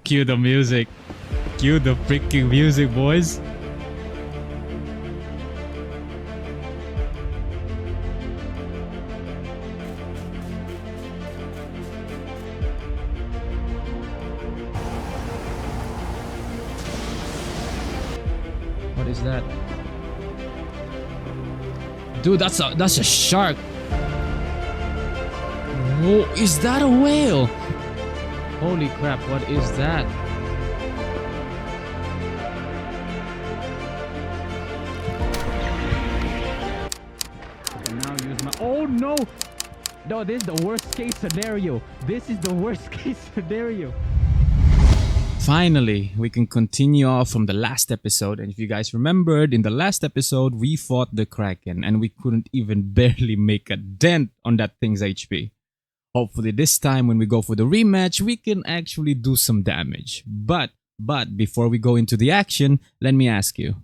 Cue the music. Cue the freaking music, boys. What is that? Dude, that's a shark. Whoa, is that a whale? Holy crap, what is that? And now use my... Oh no! No, this is the worst case scenario. This is the worst case scenario. Finally, we can continue off from the last episode. And if you guys remembered, in the last episode, we fought the Kraken and we couldn't even barely make a dent on that thing's HP. Hopefully this time when we go for the rematch, we can actually do some damage. But before we go into the action, let me ask you.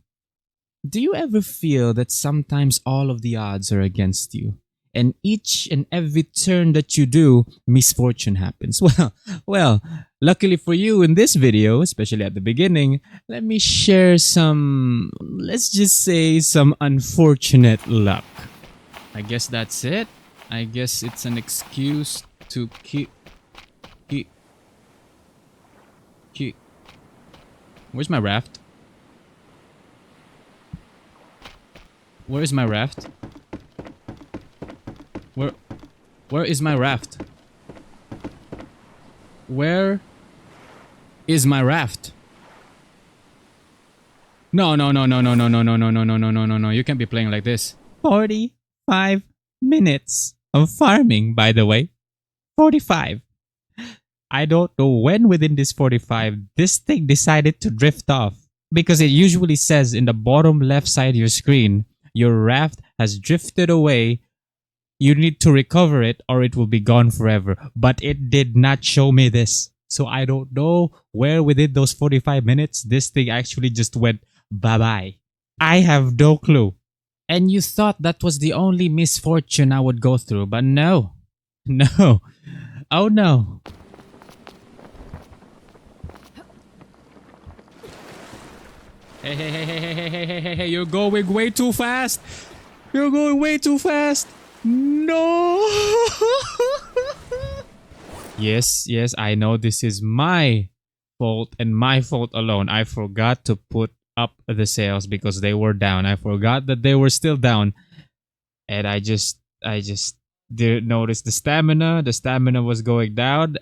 Do you ever feel that sometimes all of the odds are against you? And each and every turn that you do, misfortune happens. Well, luckily for you in this video, especially at the beginning, let me share some, let's just say some unfortunate luck. I guess that's it. I guess it's an excuse to keep. Where's my raft? Where is my raft? Where is my raft? Where is my raft? No. You can't be playing like this. 45 minutes of farming, by the way. 45. I don't know when within this 45 this thing decided to drift off. Because it usually says in the bottom left side of your screen, your raft has drifted away. You need to recover it or it will be gone forever. But it did not show me this. So I don't know where within those 45 minutes this thing actually just went bye-bye. I have no clue. And you thought that was the only misfortune I would go through. But no. No. Oh no. Hey, you're going way too fast. You're going way too fast. No. Yes, I know this is my fault and my fault alone. I forgot to put up the sails because they were down. I forgot that they were still down. And I just didn't notice the stamina. The stamina was going down.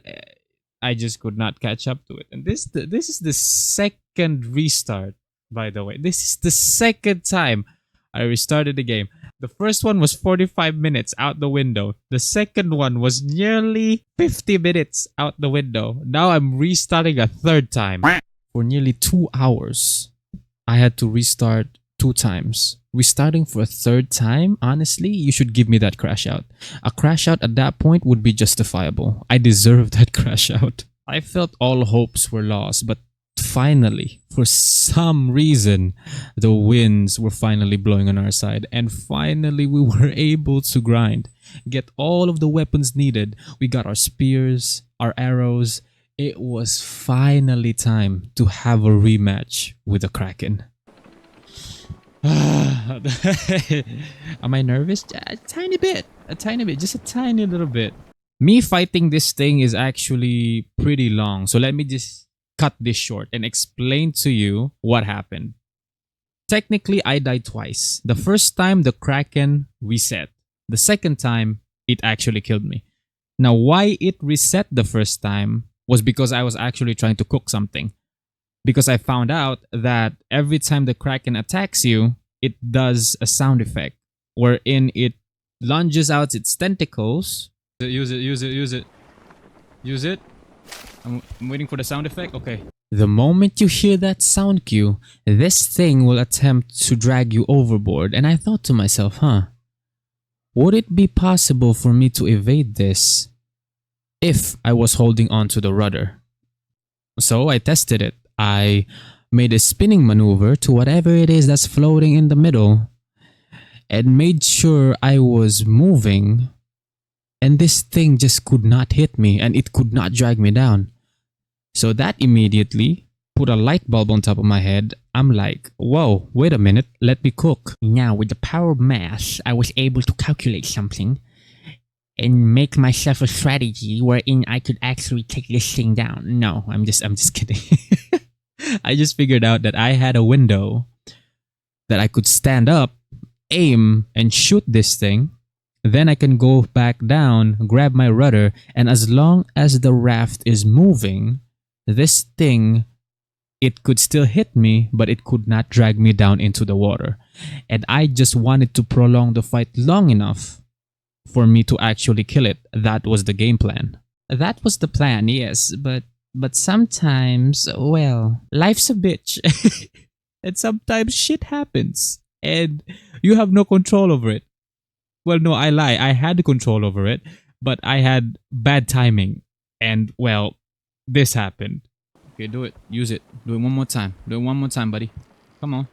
I just could not catch up to it. And this is the second restart, by the way. This is the second time I restarted the game. The first one was 45 minutes out the window. The second one was nearly 50 minutes out the window. Now I'm restarting a third time. For nearly 2 hours, I had to restart 2 times. Restarting for a third time, honestly, you should give me that crash out. A crash out at that point would be justifiable. I deserve that crash out. I felt all hopes were lost, but finally, for some reason, the winds were finally blowing on our side, and finally we were able to grind, get all of the weapons needed. We got our spears, our arrows. It was finally time to have a rematch with the Kraken. Am I nervous? A tiny bit, just a tiny little bit. Me fighting this thing is actually pretty long, so let me just cut this short and explain to you what happened. Technically, I died twice. The first time, the Kraken reset. The second time, it actually killed me. Now, why it reset the first time was because I was actually trying to cook something. Because I found out that every time the Kraken attacks you, it does a sound effect wherein it lunges out its tentacles. Use it. I'm waiting for the sound effect. Okay. The moment you hear that sound cue, this thing will attempt to drag you overboard. And I thought to myself, would it be possible for me to evade this if I was holding on to the rudder? So I tested it. I made a spinning maneuver to whatever it is that's floating in the middle and made sure I was moving, and this thing just could not hit me and it could not drag me down. So that immediately put a light bulb on top of my head. I'm like, whoa, wait a minute, let me cook. Now, with the power of math, I was able to calculate something and make myself a strategy wherein I could actually take this thing down. No, I'm just kidding. I just figured out that I had a window that I could stand up, aim, and shoot this thing. Then I can go back down, grab my rudder, and as long as the raft is moving, this thing, it could still hit me, but it could not drag me down into the water. And I just wanted to prolong the fight long enough for me to actually kill it. That was the game plan. That was the plan, yes, but sometimes, well, life's a bitch. And sometimes shit happens and you have no control over it. Well, no, I lie. I had control over it, but I had bad timing. And well, this happened. Okay, do it. Use it. Do it one more time. Do it one more time, buddy. Come on.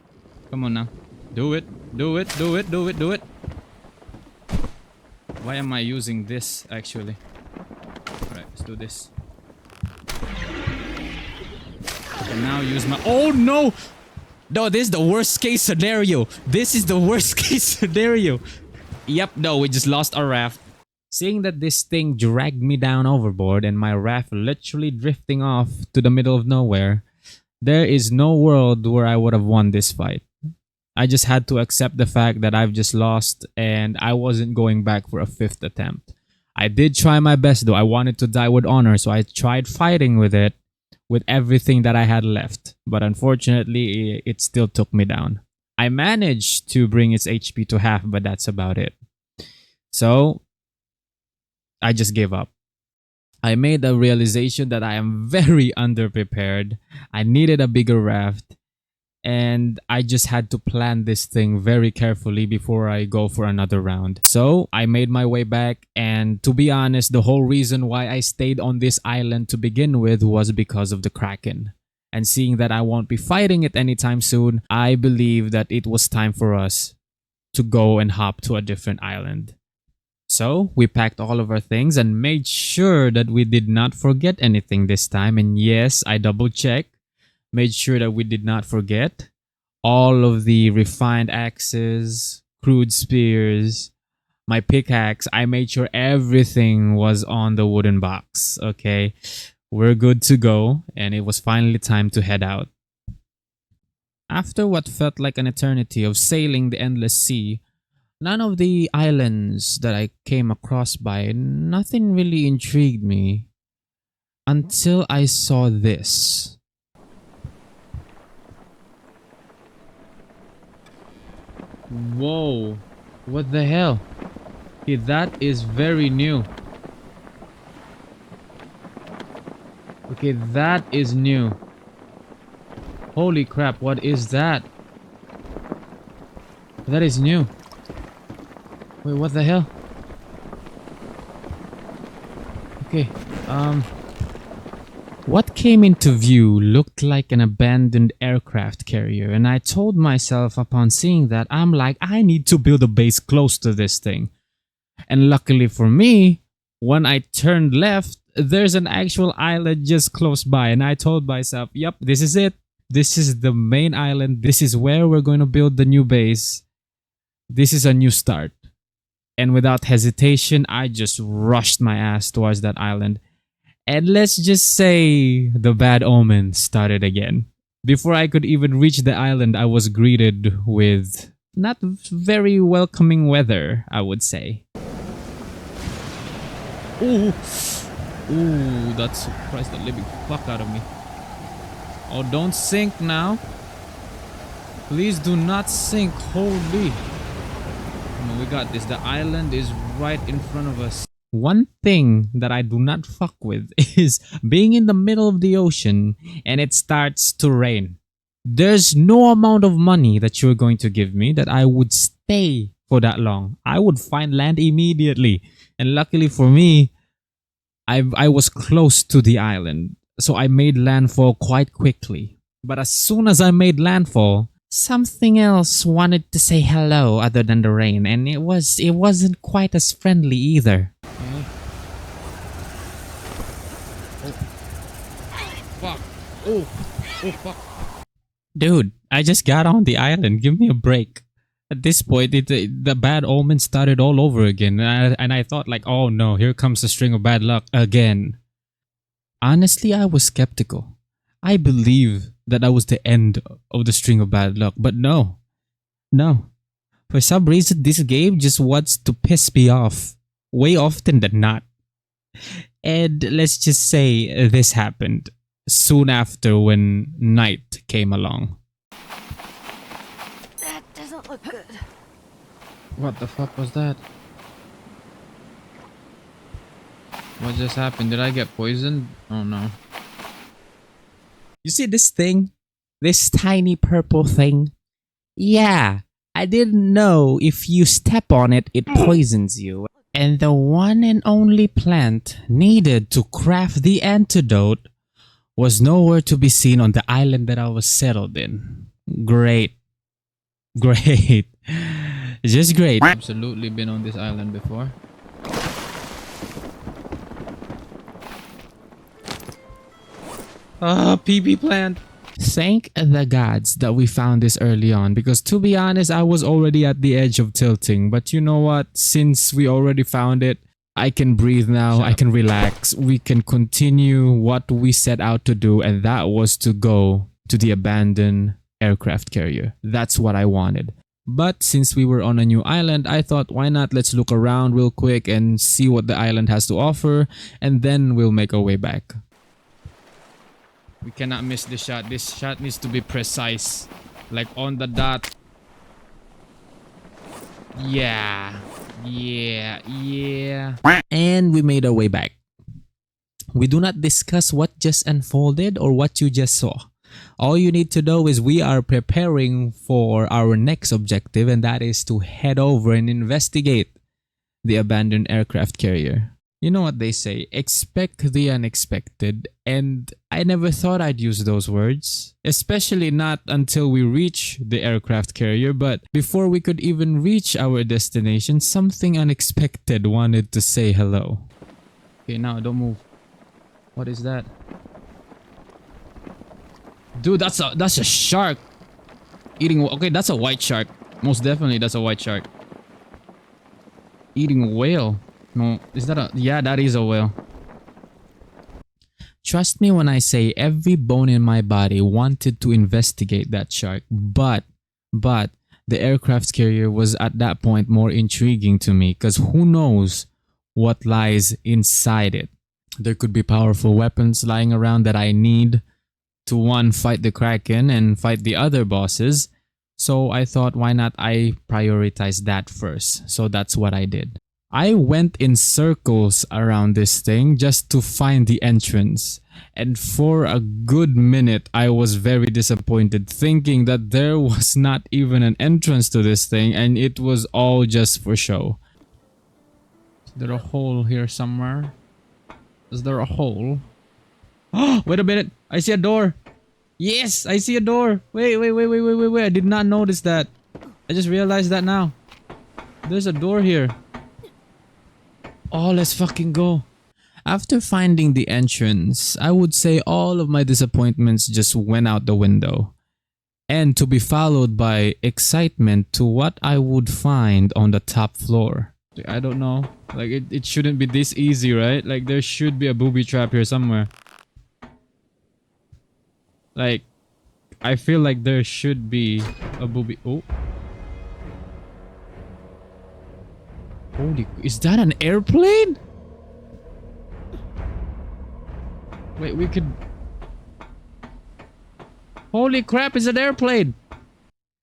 Come on now. Do it. Do it. Do it. Do it. Do it. Why am I using this actually? Alright, let's do this. I can now use my. Oh no! No, this is the worst case scenario. This is the worst case scenario. Yep, no, we just lost our raft. Seeing that this thing dragged me down overboard and my raft literally drifting off to the middle of nowhere, there is no world where I would have won this fight. I just had to accept the fact that I've just lost and I wasn't going back for a fifth attempt. I did try my best though. I wanted to die with honor, so I tried fighting with it with everything that I had left. But unfortunately, it still took me down. I managed to bring its HP to half, but that's about it. So, I just gave up. I made a realization that I am very underprepared. I needed a bigger raft. And I just had to plan this thing very carefully before I go for another round. So I made my way back, and to be honest, the whole reason why I stayed on this island to begin with was because of the Kraken. And seeing that I won't be fighting it anytime soon, I believe that it was time for us to go and hop to a different island. So we packed all of our things and made sure that we did not forget anything this time. And yes, I double checked. Made sure that we did not forget all of the refined axes, crude spears, my pickaxe. I made sure everything was on the wooden box. Okay, we're good to go, and it was finally time to head out. After what felt like an eternity of sailing the endless sea, none of the islands that I came across by, nothing really intrigued me until I saw this. Whoa, what the hell? Okay, that is very new. Okay, that is new. Holy crap, what is that? That is new. Wait, what the hell? Okay, what came into view looked like an abandoned aircraft carrier, and I told myself upon seeing that, I'm like, I need to build a base close to this thing. And luckily for me, when I turned left, there's an actual island just close by, and I told myself, yep, this is it. This is the main island. This is where we're going to build the new base. This is a new start. And without hesitation, I just rushed my ass towards that island. And let's just say the bad omen started again. Before I could even reach the island, I was greeted with not very welcoming weather, I would say. Ooh, ooh, that surprised the living fuck out of me. Oh, don't sink now. Please do not sink, holy. No, we got this. The island is right in front of us. One thing that I do not fuck with is being in the middle of the ocean and it starts to rain. There's no amount of money that you're going to give me that I would stay for that long. I would find land immediately. And luckily for me, I was close to the island. So I made landfall quite quickly. But as soon as I made landfall, something else wanted to say hello other than the rain, and it wasn't quite as friendly either. Oh. Oh, oh fuck. Dude, I just got on the island. Give me a break. At this point, the bad omen started all over again. And I thought like, oh no, here comes a string of bad luck again. Honestly, I was skeptical. I believe that was the end of the string of bad luck. But no, no. For some reason, this game just wants to piss me off way often than not. And let's just say this happened soon after when night came along. That doesn't look good. What the fuck was that? What just happened? Did I get poisoned? Oh no. You see this thing? This tiny purple thing? Yeah, I didn't know if you step on it, it poisons you. And the one and only plant needed to craft the antidote was nowhere to be seen on the island that I was settled in. Great. Great. Just great. Absolutely been on this island before. PB plant. Thank the gods that we found this early on, because to be honest, I was already at the edge of tilting. But you know what? Since we already found it, I can breathe now. I can relax. We can continue what we set out to do, and that was to go to the abandoned aircraft carrier. That's what I wanted. But since we were on a new island, I thought, why not let's look around real quick and see what the island has to offer, and then we'll make our way back. We cannot miss this shot. This shot needs to be precise. Like on the dot. Yeah. Yeah. And we made our way back. We do not discuss what just unfolded or what you just saw. All you need to know is we are preparing for our next objective, and that is to head over and investigate the abandoned aircraft carrier. You know what they say, expect the unexpected, and I never thought I'd use those words, especially not until we reach the aircraft carrier. But before we could even reach our destination, something unexpected wanted to say hello. Okay, now don't move. What is that? Dude, that's a shark eating. Okay, that's a white shark. Most definitely that's a white shark eating a whale. No, is that a... Yeah, that is a whale. Trust me when I say every bone in my body wanted to investigate that shark. But the aircraft carrier was at that point more intriguing to me, because who knows what lies inside it. There could be powerful weapons lying around that I need to, one, fight the Kraken and fight the other bosses. So I thought, why not I prioritize that first? So that's what I did. I went in circles around this thing just to find the entrance. And for a good minute, I was very disappointed, thinking that there was not even an entrance to this thing and it was all just for show. Is there a hole here somewhere? Is there a hole? Oh, wait a minute. I see a door. Yes, I see a door. Wait. I did not notice that. I just realized that now. There's a door here. Oh, let's fucking go. After finding the entrance, I would say all of my disappointments just went out the window. And to be followed by excitement to what I would find on the top floor. I don't know. Like, it shouldn't be this easy, right? Like, there should be a booby trap here somewhere. Like, I feel like there should be a booby... Oh. Holy... Is that an airplane? Wait, we could... Holy crap, it's an airplane!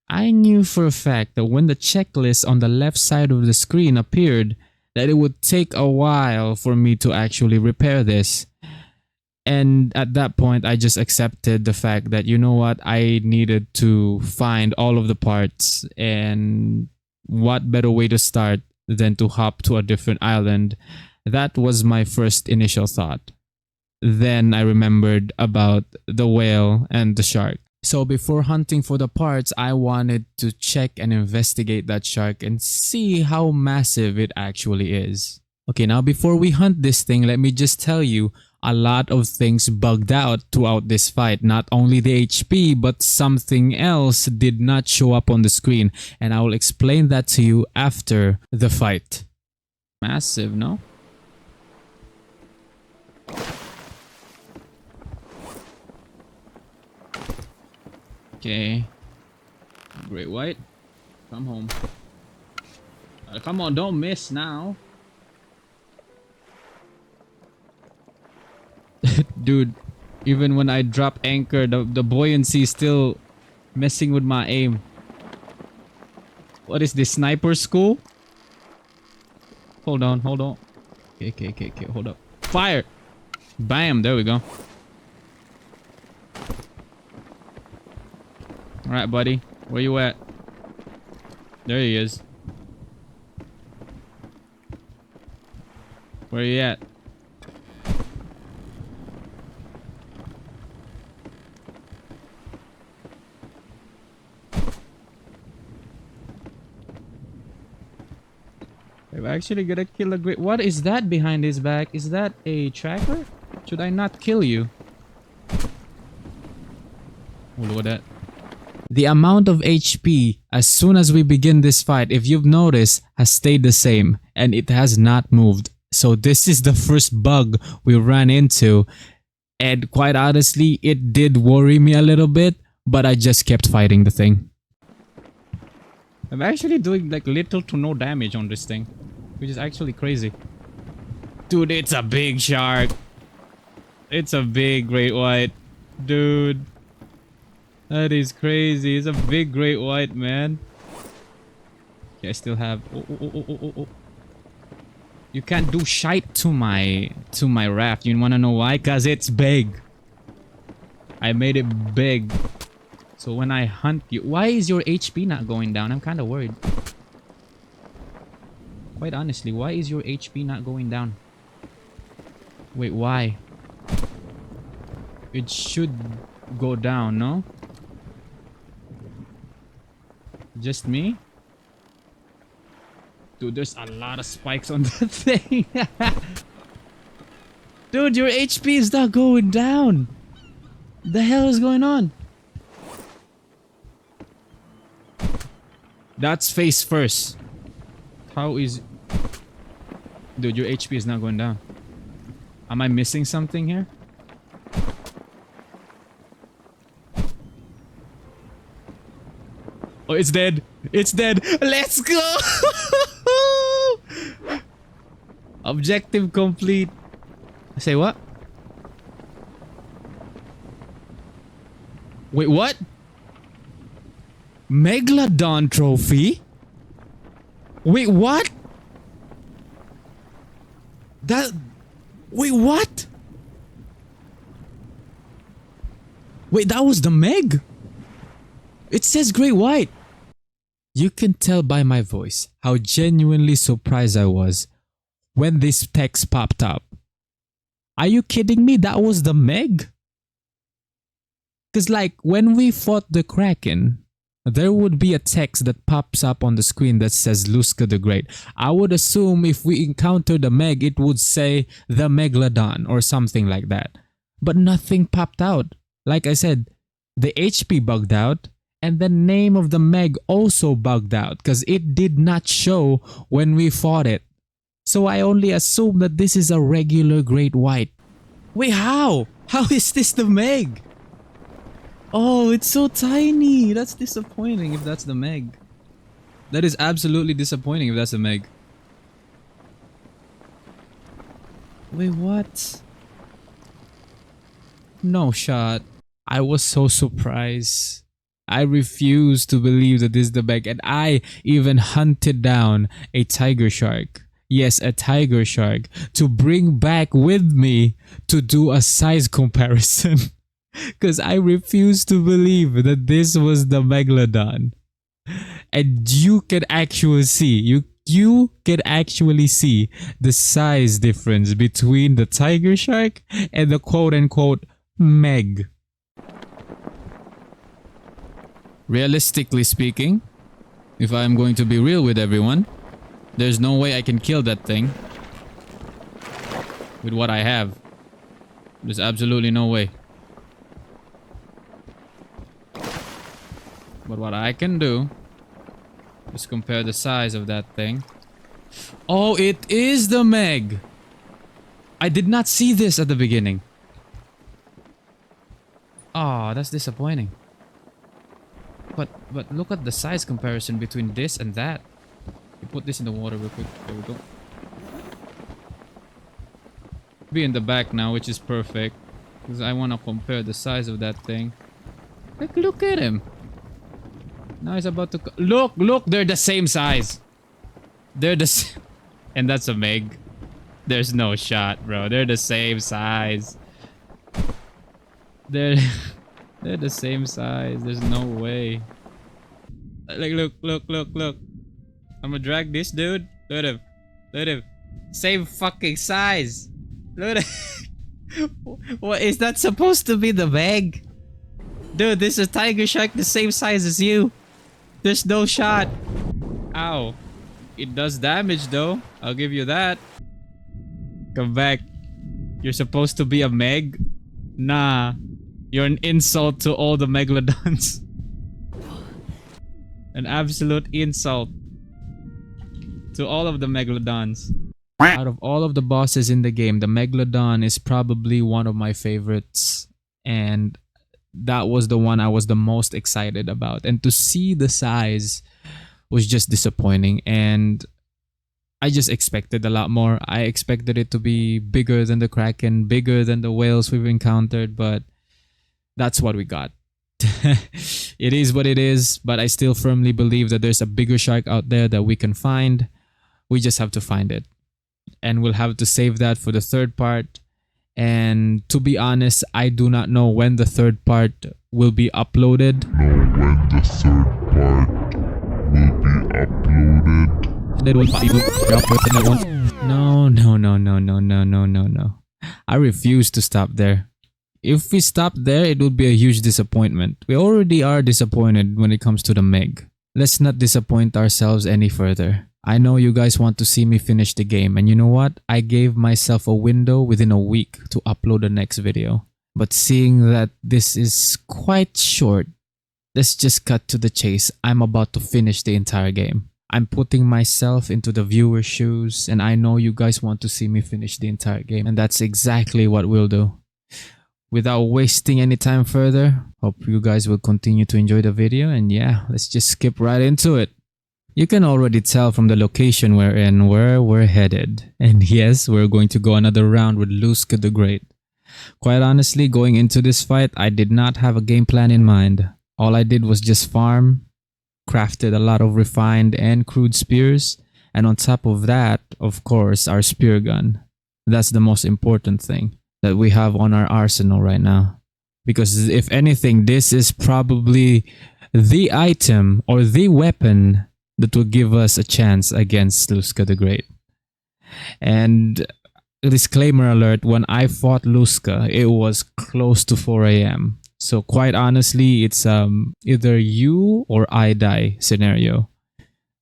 I knew for a fact that when the checklist on the left side of the screen appeared, that it would take a while for me to actually repair this. And at that point, I just accepted the fact that, you know what, I needed to find all of the parts, and what better way to start than to hop to a different island. That was my first initial thought. Then I remembered about the whale and the shark. So before hunting for the parts, I wanted to check and investigate that shark and see how massive it actually is. Okay, now before we hunt this thing, let me just tell you, a lot of things bugged out throughout this fight. Not only the HP, but something else did not show up on the screen. And I will explain that to you after the fight. Massive, no? Okay. Great White, come home. Come on, don't miss now. Dude, even when I drop anchor, the buoyancy is still messing with my aim. What is this, sniper school? Hold on, hold on. Okay, hold up. Fire! Bam, there we go. Alright, buddy. Where you at? There he is. Where you at? I'm actually gonna kill a great... What is that behind his back? Is that a tracker? Should I not kill you? Oh, look at that. The amount of HP as soon as we begin this fight, if you've noticed, has stayed the same and it has not moved. So this is the first bug we ran into, and quite honestly, it did worry me a little bit, but I just kept fighting the thing. I'm actually doing like little to no damage on this thing, which is actually crazy. Dude, it's a big shark. It's a big great white. Dude. That is crazy. It's a big great white, man. Okay, I still have... Oh. You can't do shite to my raft. You wanna know why? Cause it's big. I made it big. So when I hunt you... Why is your HP not going down? I'm kinda worried. Quite honestly, why is your HP not going down? Wait, why? It should go down, no? Just me? Dude, there's a lot of spikes on the thing. Dude, your HP is not going down. The hell is going on? That's face first. How is... Dude, your HP is not going down. Am I missing something here? Oh, it's dead. It's dead. Let's go. Objective complete. Say what? Wait, what? Megalodon trophy? Wait, what? That... Wait, what? Wait, that was the Meg? It says Great White. You can tell by my voice how genuinely surprised I was when this text popped up. Are you kidding me? That was the Meg? Because like when we fought the Kraken, there would be a text that pops up on the screen that says Luzca the Great. I would assume if we encountered the Meg, it would say the Megalodon or something like that. But nothing popped out. Like I said, the HP bugged out. And the name of the Meg also bugged out because it did not show when we fought it. So I only assume that this is a regular Great White. Wait, how? How is this the Meg? Oh, it's so tiny. That's disappointing if that's the Meg. That is absolutely disappointing if that's the Meg. Wait, what? No shot. I was so surprised. I refuse to believe that this is the Meg, and I even hunted down a tiger shark. Yes, a tiger shark to bring back with me to do a size comparison. Because I refuse to believe that this was the Megalodon. And you can actually see, you can actually see the size difference between the tiger shark and the quote-unquote Meg. Realistically speaking, if I'm going to be real with everyone, there's no way I can kill that thing with what I have. There's absolutely no way. But what I can do is compare the size of that thing. Oh, it is the Meg! I did not see this at the beginning. Oh, that's disappointing. But look at the size comparison between this and that. You put this in the water real quick. There we go. Be in the back now, which is perfect. Because I want to compare the size of that thing. Like, look at him. Now he's about to... Look! They're the same size. They're the... And that's a Meg. There's no shot, bro. They're the same size. They're the same size. There's no way. Like, look. I'm gonna drag this dude. Look at him. Same fucking size. Look at him. What is that supposed to be the Meg? Dude, this is a tiger shark the same size as you. There's no shot. Ow. It does damage though. I'll give you that. Come back. You're supposed to be a Meg? Nah. You're an insult to all the Megalodons. An absolute insult to all of the Megalodons. Out of all of the bosses in the game, the Megalodon is probably one of my favorites. And that was the one I was the most excited about. And to see the size was just disappointing. And I just expected a lot more. I expected it to be bigger than the Kraken, bigger than the whales we've encountered, but that's what we got. It is what it is, but I still firmly believe that there's a bigger shark out there that we can find. We just have to find it. And we'll have to save that for the third part. And to be honest, I do not know when the third part will be uploaded. No. I refuse to stop there. If we stop there, it would be a huge disappointment. We already are disappointed when it comes to the Meg. Let's not disappoint ourselves any further. I know you guys want to see me finish the game, and you know what? I gave myself a window within a week to upload the next video. But seeing that this is quite short, let's just cut to the chase. I'm about to finish the entire game. I'm putting myself into the viewer's shoes, and I know you guys want to see me finish the entire game, and that's exactly what we'll do. Without wasting any time further, hope you guys will continue to enjoy the video, and yeah, let's just skip right into it. You can already tell from the location we're in where we're headed. And yes, we're going to go another round with Luzca the Great. Quite honestly, going into this fight, I did not have a game plan in mind. All I did was just farm, crafted a lot of refined and crude spears, and on top of that, of course, our spear gun. That's the most important thing that we have on our arsenal right now. Because if anything, this is probably the item or the weapon that will give us a chance against Luzca the Great. And disclaimer alert, when I fought Luzca, it was close to 4 AM. So quite honestly, it's either you or I die scenario.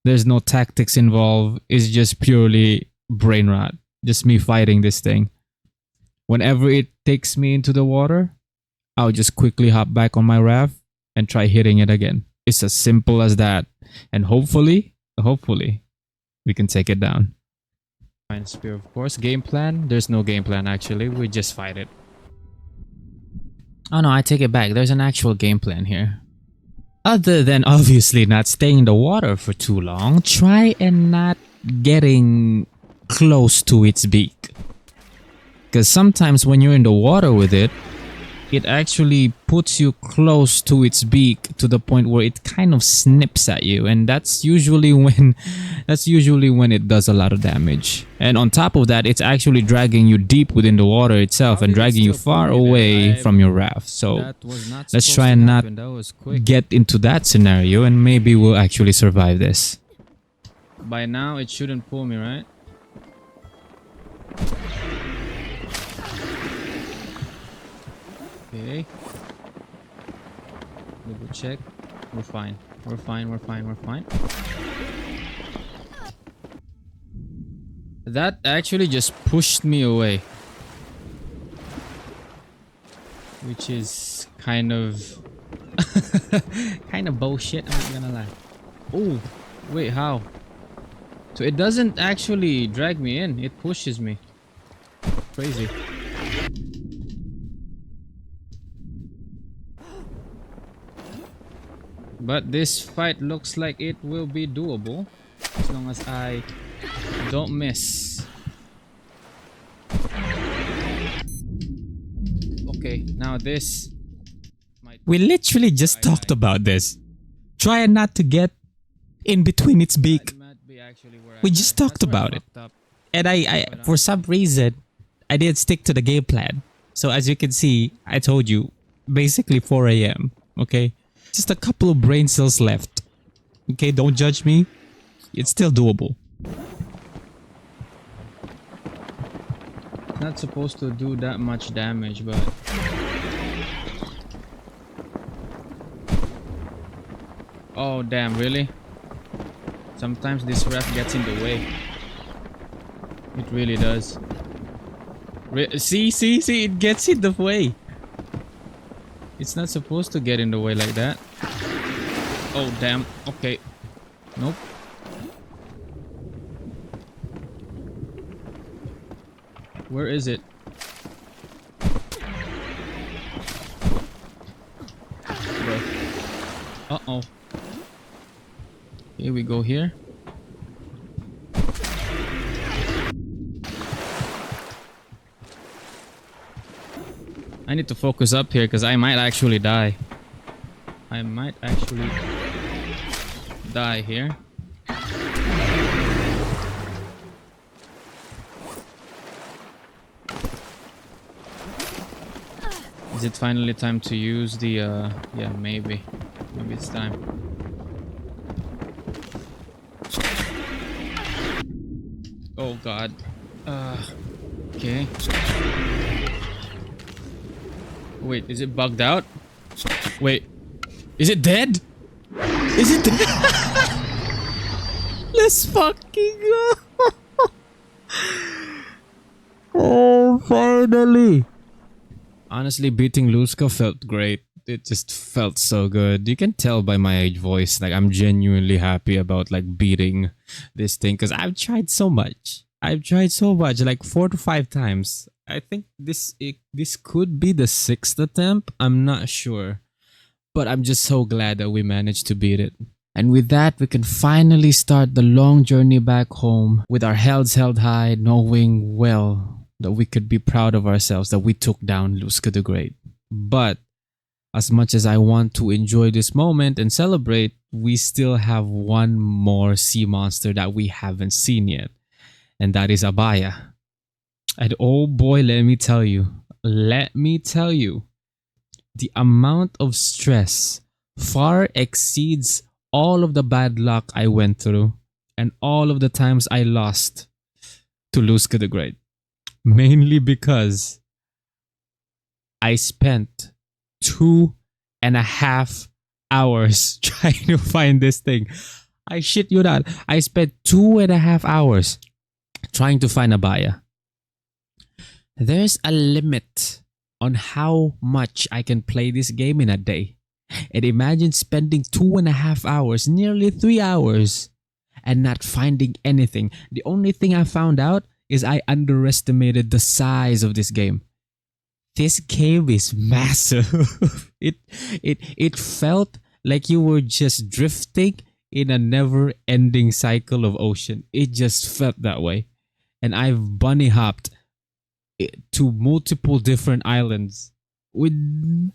There's no tactics involved. It's just purely brain rot. Just me fighting this thing. Whenever it takes me into the water, I'll just quickly hop back on my raft and try hitting it again. It's as simple as that. And hopefully, we can take it down. Fine spear, of course. Game plan? There's no game plan actually. We just fight it. Oh no, I take it back. There's an actual game plan here. Other than obviously not staying in the water for too long, try and not getting close to its beak. Because sometimes when you're in the water with it, it actually puts you close to its beak to the point where it kind of snips at you, and that's usually when it does a lot of damage. And on top of that, it's actually dragging you deep within the water itself and dragging you far away from your raft. So let's try and not get into that scenario, and maybe we'll actually survive this. By now it shouldn't pull me, right? Okay. Double check. We're fine. We're fine. That actually just pushed me away. which is kind of kind of bullshit, I'm not gonna lie. Oh, wait, how? So it doesn't actually drag me in, it pushes me. Crazy. But this fight looks like it will be doable as long as I don't miss. Okay, now this. We literally just talked about this. Try not to get in between its beak. We just talked about it. And I for some reason, I didn't stick to the game plan. So as you can see, I told you, basically 4 a.m. Okay? Just a couple of brain cells left. Okay, don't judge me. It's still doable. Not supposed to do that much damage, but... Oh, damn, really? Sometimes this ref gets in the way. It really does. See, it gets in the way. It's not supposed to get in the way like that. Oh, damn. Okay. Nope. Where is it? Uh-oh. Here we go here. I need to focus up here because I might actually die. I might actually die here. Is it finally time to use the yeah, maybe it's time. Oh god. Okay. Wait, is it bugged out? Wait. Is it dead? Is it dead? Let's fucking go. Oh, finally. Honestly, beating Luzca felt great. It just felt so good. You can tell by my voice, like I'm genuinely happy about like beating this thing because I've tried so much. Like 4 to 5 times. I think this could be the 6th attempt. I'm not sure, but I'm just so glad that we managed to beat it. And with that, we can finally start the long journey back home with our heads held high, knowing well that we could be proud of ourselves that we took down Luzca the Great. But as much as I want to enjoy this moment and celebrate, we still have one more sea monster that we haven't seen yet, and that is Abaya. And oh boy, let me tell you, the amount of stress far exceeds all of the bad luck I went through and all of the times I lost to Luzca the Great. Mainly because I spent 2.5 hours trying to find this thing. I shit you not. I spent 2.5 hours trying to find Abaya. There's a limit on how much I can play this game in a day. And imagine spending 2.5 hours, nearly 3 hours, and not finding anything. The only thing I found out is I underestimated the size of this game. This game is massive. It felt like you were just drifting in a never-ending cycle of ocean. It just felt that way. And I've bunny hopped to multiple different islands with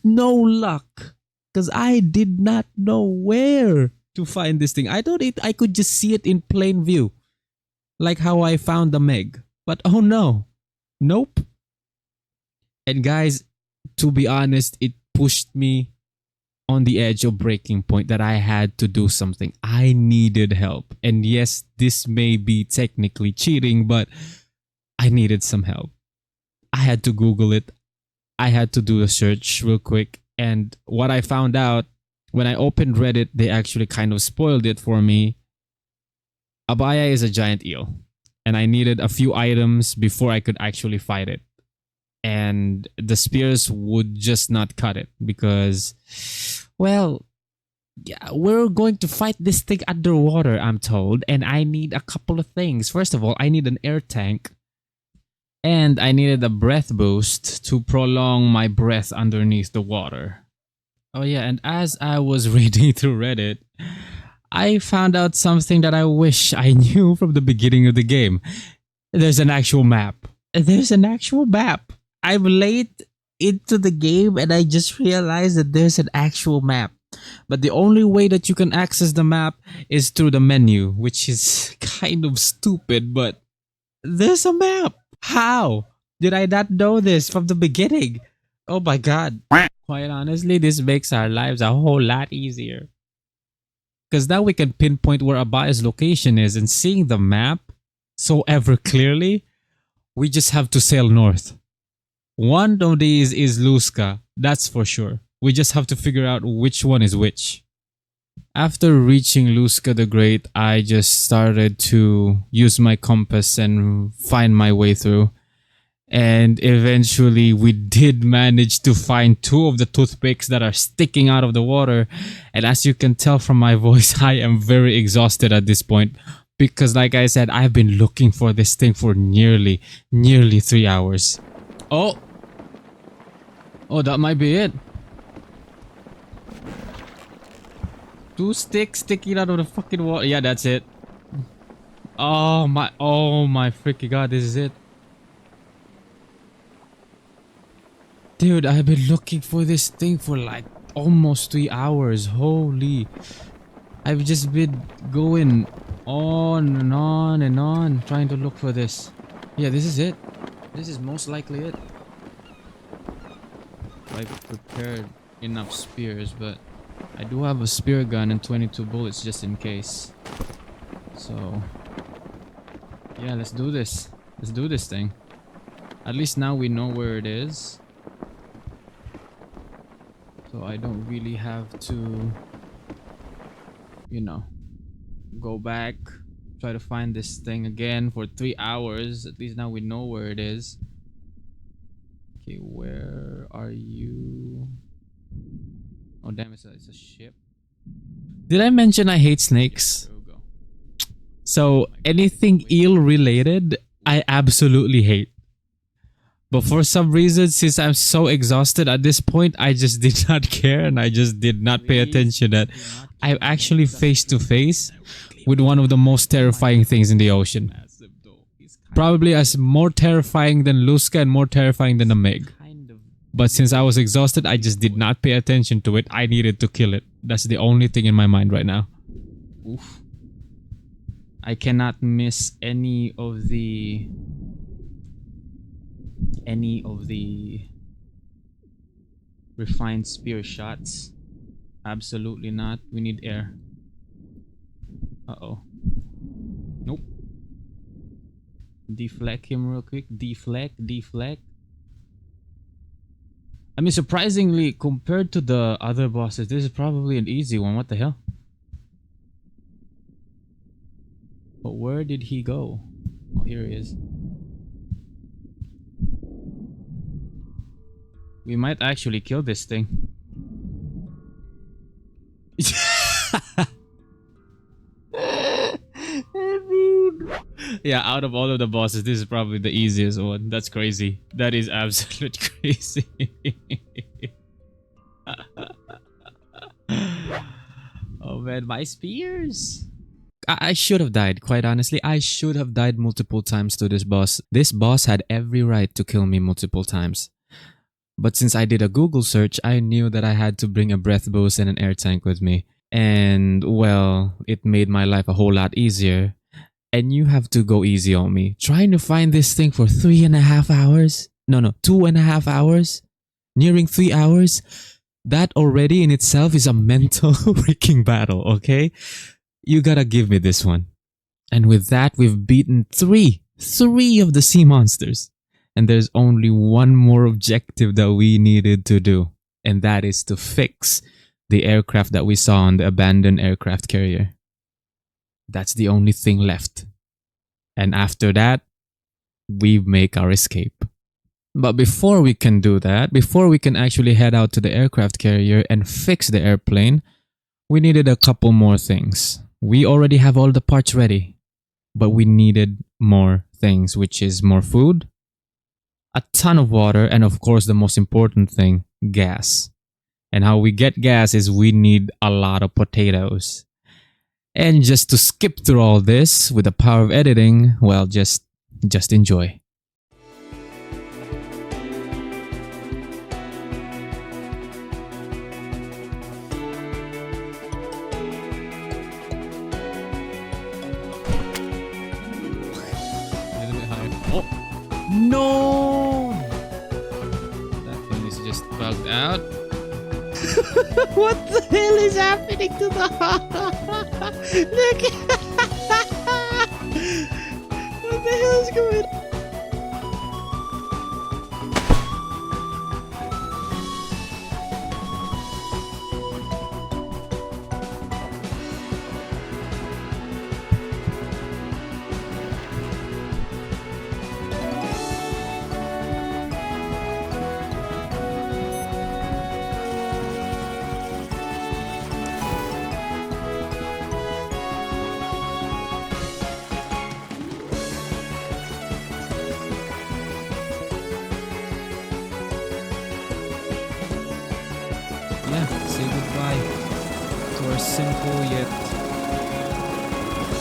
no luck because I did not know where to find this thing. I thought I could just see it in plain view, like how I found the Meg. But oh no, nope. And guys, to be honest, it pushed me on the edge of breaking point that I had to do something. I needed help. And yes, this may be technically cheating, but I needed some help. I had to Google it. I had to do a search real quick. And what I found out when I opened Reddit, they actually kind of spoiled it for me. Abaya is a giant eel. And I needed a few items before I could actually fight it. and the spears would just not cut it because, well, yeah, we're going to fight this thing underwater, I'm told, and I need a couple of things. First of all, I need an air tank, and I needed a breath boost to prolong my breath underneath the water. Oh, yeah, and as I was reading through Reddit, I found out something that I wish I knew from the beginning of the game. There's an actual map. There's an actual map. I'm late into the game and I just realized that there's an actual map. But the only way that you can access the map is through the menu, which is kind of stupid, but there's a map. How? Did I not know this from the beginning? Oh my god. Quite honestly, this makes our lives a whole lot easier. Because now we can pinpoint where Abaya's location is, and seeing the map so ever clearly, we just have to sail north. One of these is Luzca, that's for sure. We just have to figure out which one is which. After reaching Luzca the Great, I just started to use my compass and find my way through. And eventually we did manage to find two of the toothpicks that are sticking out of the water. And as you can tell from my voice, I am very exhausted at this point. Because like I said, I've been looking for this thing for nearly 3 hours. Oh! Oh, that might be it. Two sticks sticking out of the fucking water. Yeah, that's it. Oh my freaking god, this is it. Dude, I've been looking for this thing for like almost 3 hours. Holy. I've just been going on and on and on trying to look for this. Yeah, this is it. This is most likely it. I've prepared enough spears, but I do have a spear gun and 22 bullets just in case. So, yeah, let's do this. Let's do this thing. At least now we know where it is. So I don't really have to, you know, go back, try to find this thing again for 3 hours. At least now we know where it is. Okay, where are you? Oh damn, it's a ship. Did I mention I hate snakes? There we go. So anything eel related, I absolutely hate. But for some reason, since I'm so exhausted at this point, I just did not care and I just did not pay attention that I'm actually face to face with one of the most terrifying things in the ocean. Probably as more terrifying than Luzca and more terrifying than a Meg. But since I was exhausted, I just did not pay attention to it. I needed to kill it. That's the only thing in my mind right now. Oof. I cannot miss any of the refined spear shots. Absolutely not. We need air. Uh-oh. Nope. Deflect him real quick. Deflect. I mean, surprisingly, compared to the other bosses, this is probably an easy one. What the hell? But where did he go? Oh, here he is. We might actually kill this thing. Yeah, out of all of the bosses, this is probably the easiest one. That's crazy. That is absolute crazy. Oh man, my spears. I should have died, quite honestly. I should have died multiple times to this boss. This boss had every right to kill me multiple times. But since I did a Google search, I knew that I had to bring a breath boost and an air tank with me. And, well, it made my life a whole lot easier. And you have to go easy on me. Trying to find this thing for 3.5 hours? No, 2.5 hours? Nearing 3 hours? That already in itself is a mental freaking battle, okay? You gotta give me this one. And with that, we've beaten three of the sea monsters. And there's only one more objective that we needed to do. And that is to fix the aircraft that we saw on the abandoned aircraft carrier. That's the only thing left. And after that, we make our escape. But before we can do that, before we can actually head out to the aircraft carrier and fix the airplane, we needed a couple more things. We already have all the parts ready, but we needed more things, which is more food, a ton of water, and of course, the most important thing, gas. And how we get gas is we need a lot of potatoes. And just to skip through all this with the power of editing, well, just enjoy. A little bit higher. Oh no! That thing is just bugged out. What the hell is happening to the look? What the hell is going on? Yeah, say goodbye to our simple yet.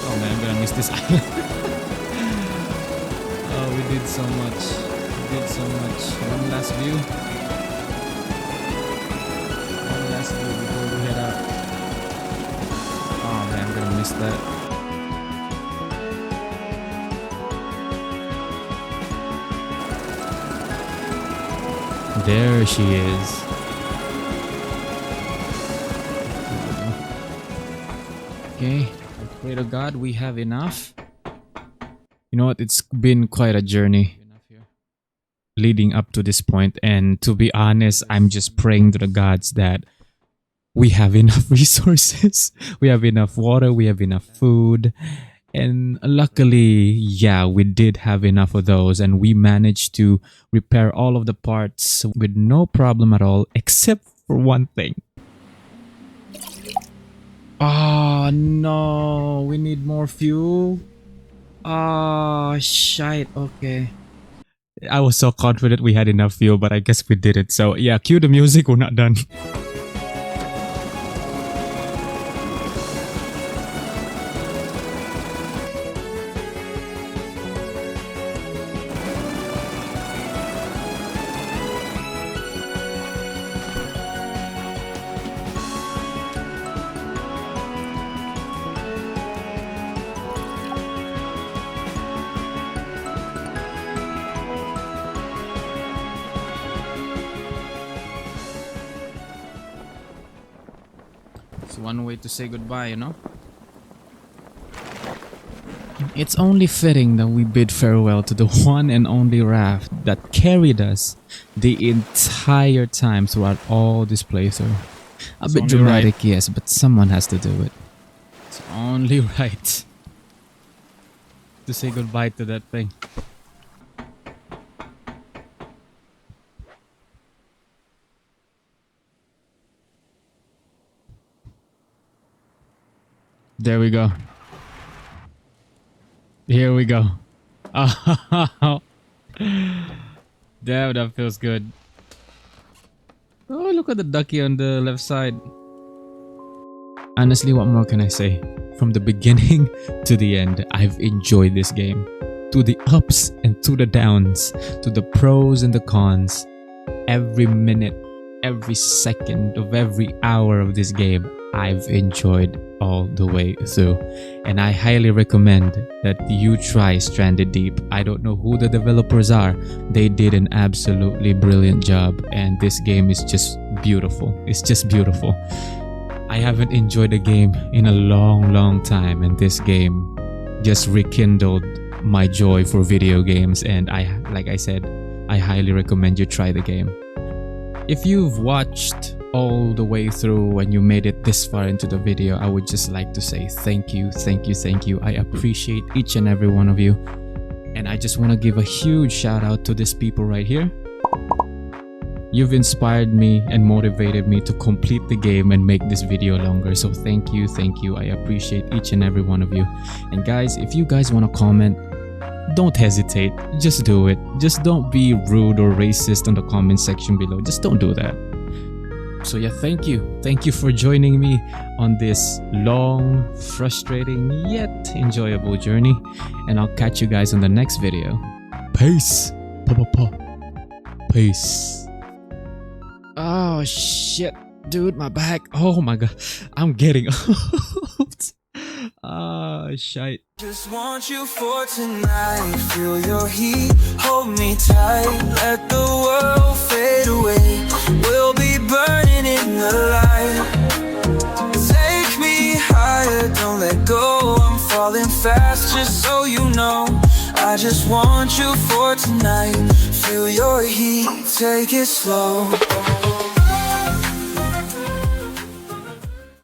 Oh man, I'm gonna miss this island. Oh, we did so much. We did so much. One last view. One last view before we head out. Oh man, I'm gonna miss that. There she is. Okay, I pray to God we have enough. You know what? It's been quite a journey leading up to this point, and to be honest, I'm just praying to the gods that we have enough resources, we have enough water, we have enough food, and luckily, yeah, we did have enough of those, and we managed to repair all of the parts with no problem at all, except for one thing. Oh no, we need more fuel. Oh shite, okay. I was so confident we had enough fuel, but I guess we didn't. So yeah, cue the music, we're not done. It's one way to say goodbye, you know? It's only fitting that we bid farewell to the one and only raft that carried us the entire time throughout all this playthrough. A bit dramatic, yes, but someone has to do it. It's only right to say goodbye to that thing. There we go. Here we go. Oh, damn, that feels good. Oh, look at the ducky on the left side. Honestly, what more can I say? From the beginning to the end, I've enjoyed this game. To the ups and to the downs, to the pros and the cons. Every minute, every second of every hour of this game, I've enjoyed all the way through, and I highly recommend that you try Stranded Deep. I don't know who the developers are. They did an absolutely brilliant job, and this game is just beautiful. It's just beautiful. I haven't enjoyed a game in a long time, and this game just rekindled my joy for video games, and like I said, I highly recommend you try the game. If you've watched all the way through and you made it this far into the video, I would just like to say thank you. I appreciate each and every one of you, and I just want to give a huge shout out to these people right here. You've inspired me and motivated me to complete the game and make this video longer. So thank you. I appreciate each and every one of you. And guys, if you guys want to comment, don't hesitate. Just do it. Just don't be rude or racist on the comment section below. Just don't do that. So yeah, thank you. Thank you for joining me on this long, frustrating, yet enjoyable journey. And I'll catch you guys on the next video. Peace. Peace. Oh shit, dude, my back. Oh my god, I'm getting old. Ah, shite. Just want you for tonight. Feel your heat, hold me tight. Let the world fade away. We'll be burning in the light. Take me higher, don't let go. I'm falling fast, just so you know. I just want you for tonight. Feel your heat, take it slow.